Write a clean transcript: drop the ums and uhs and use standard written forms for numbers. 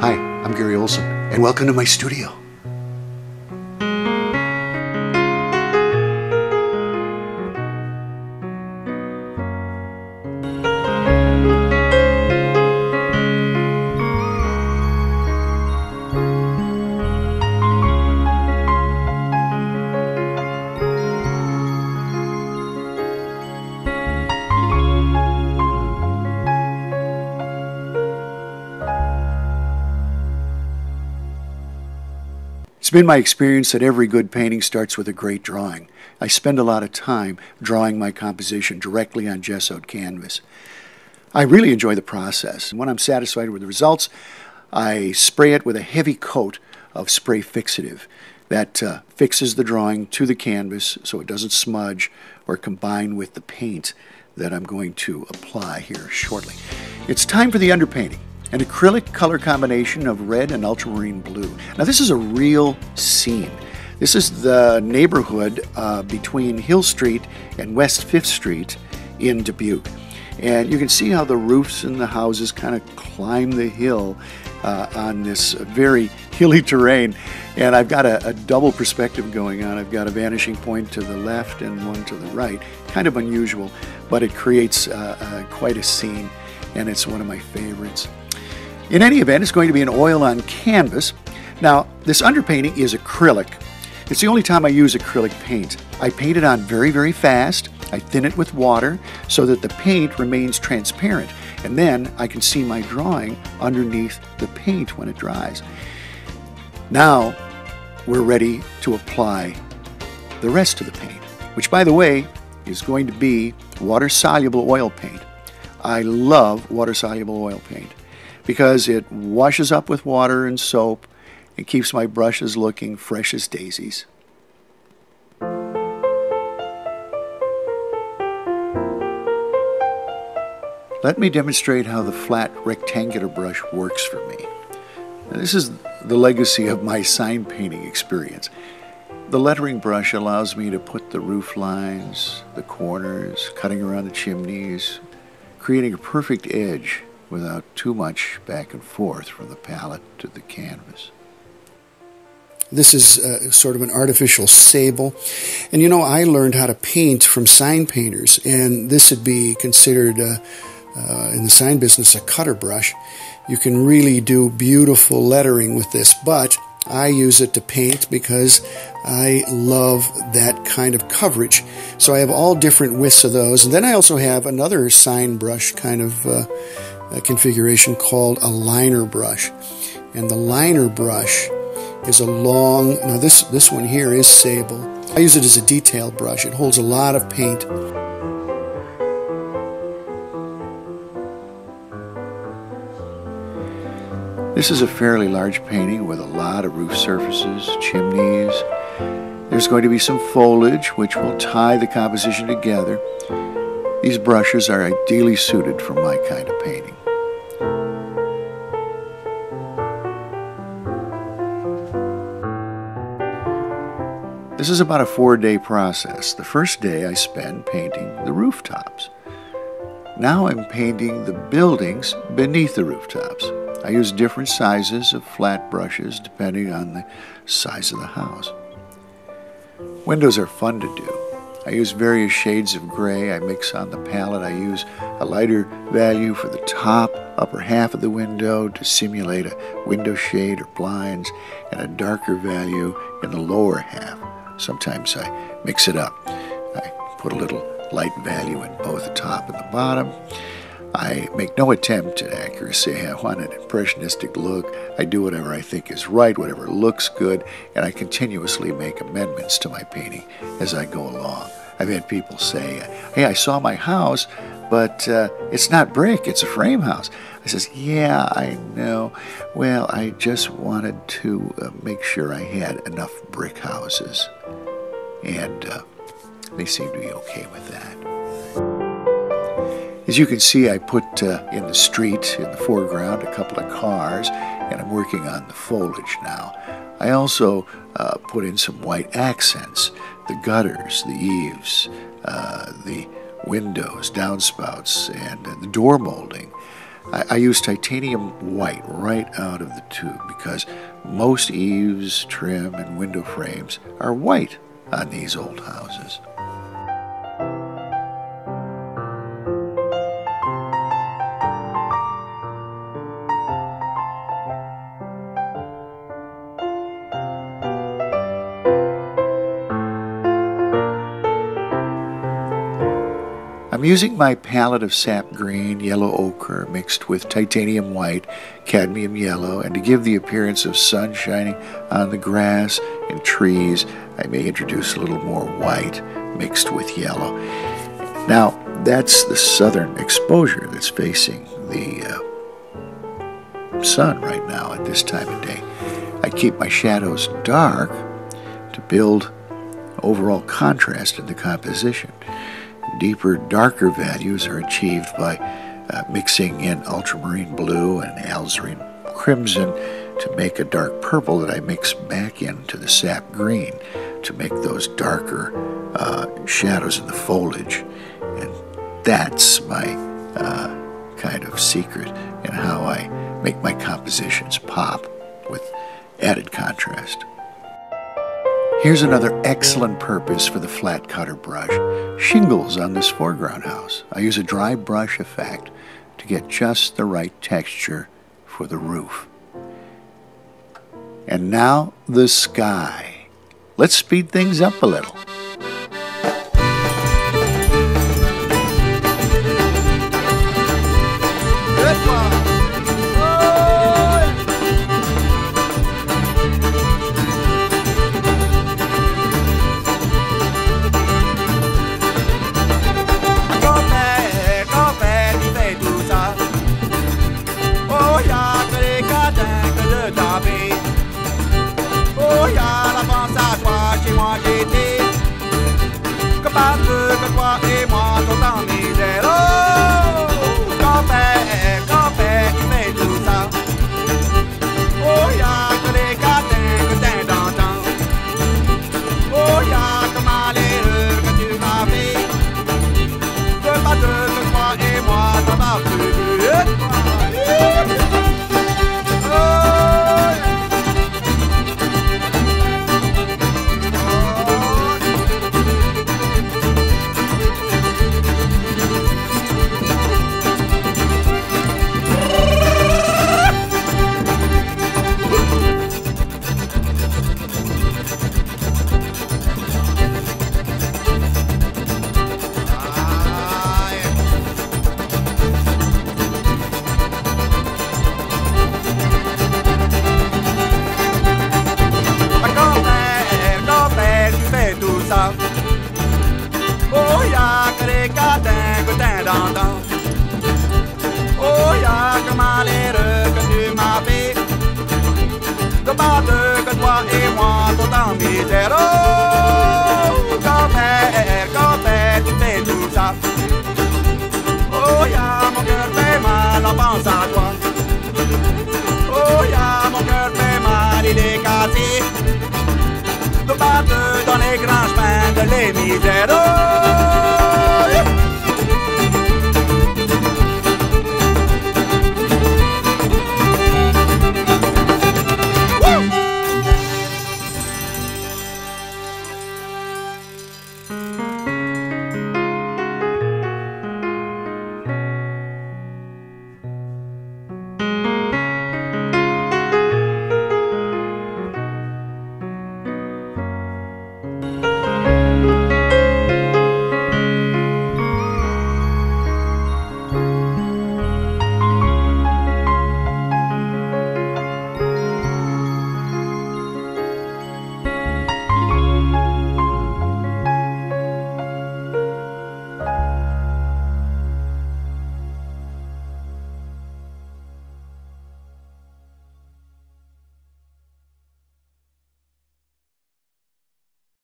Hi, I'm Gary Olsen, and welcome to my studio. It's been my experience that every good painting starts with a great drawing. I spend a lot of time drawing my composition directly on gessoed canvas. I really enjoy the process. When I'm satisfied with the results, I spray it with a heavy coat of spray fixative that fixes the drawing to the canvas so it doesn't smudge or combine with the paint that I'm going to apply here shortly. It's time for the underpainting. An acrylic color combination of red and ultramarine blue. Now this is a real scene. This is the neighborhood between Hill Street and West 5th Street in Dubuque. And you can see how the roofs and the houses kind of climb the hill on this very hilly terrain. And I've got a double perspective going on. I've got a vanishing point to the left and one to the right. Kind of unusual, but it creates quite a scene, and it's one of my favorites. In any event, it's going to be an oil on canvas. Now, this underpainting is acrylic. It's the only time I use acrylic paint. I paint it on very, very fast. I thin it with water so that the paint remains transparent, and then I can see my drawing underneath the paint when it dries. Now, we're ready to apply the rest of the paint, which, by the way, is going to be water-soluble oil paint. I love water-soluble oil paint because it washes up with water and soap and keeps my brushes looking fresh as daisies. Let me demonstrate how the flat rectangular brush works for me. Now, this is the legacy of my sign painting experience. The lettering brush allows me to put the roof lines, the corners, cutting around the chimneys, creating a perfect edge without too much back and forth from the palette to the canvas. This is sort of an artificial sable. And you know, I learned how to paint from sign painters, and this would be considered, in the sign business, a cutter brush. You can really do beautiful lettering with this, but I use it to paint because I love that kind of coverage. So I have all different widths of those. And then I also have another sign brush kind of configuration called a liner brush. And the liner brush is a long, now this one here is sable. I use it as a detail brush. It holds a lot of paint. This is a fairly large painting with a lot of roof surfaces, chimneys. There's going to be some foliage which will tie the composition together. These brushes are ideally suited for my kind of painting. This is about a 4-day process. The first day I spend painting the rooftops. Now I'm painting the buildings beneath the rooftops. I use different sizes of flat brushes depending on the size of the house. Windows are fun to do. I use various shades of gray. I mix on the palette. I use a lighter value for the top, upper half of the window to simulate a window shade or blinds, and a darker value in the lower half. Sometimes I mix it up. I put a little light value in both the top and the bottom. I make no attempt at accuracy. I want an impressionistic look. I do whatever I think is right, whatever looks good, and I continuously make amendments to my painting as I go along. I've had people say, hey, I saw my house, but it's not brick, it's a frame house. I says, yeah, I know. Well, I just wanted to make sure I had enough brick houses. And they seem to be okay with that. As you can see, I put in the street, in the foreground, a couple of cars, and I'm working on the foliage now. I also put in some white accents, the gutters, the eaves, the windows, downspouts, and the door molding. I use titanium white right out of the tube because most eaves, trim, and window frames are white on these old houses. I'm using my palette of sap green, yellow ochre mixed with titanium white, cadmium yellow, and to give the appearance of sun shining on the grass and trees, I may introduce a little more white mixed with yellow. Now, that's the southern exposure that's facing the sun right now at this time of day. I keep my shadows dark to build overall contrast in the composition. Deeper, darker values are achieved by mixing in ultramarine blue and alizarin crimson to make a dark purple that I mix back into the sap green to make those darker shadows in the foliage. And that's my kind of secret in how I make my compositions pop with added contrast. Here's another excellent purpose for the flat cutter brush. Shingles on this foreground house. I use a dry brush effect to get just the right texture for the roof. And now the sky. Let's speed things up a little. Dans les grands chemins de les misères.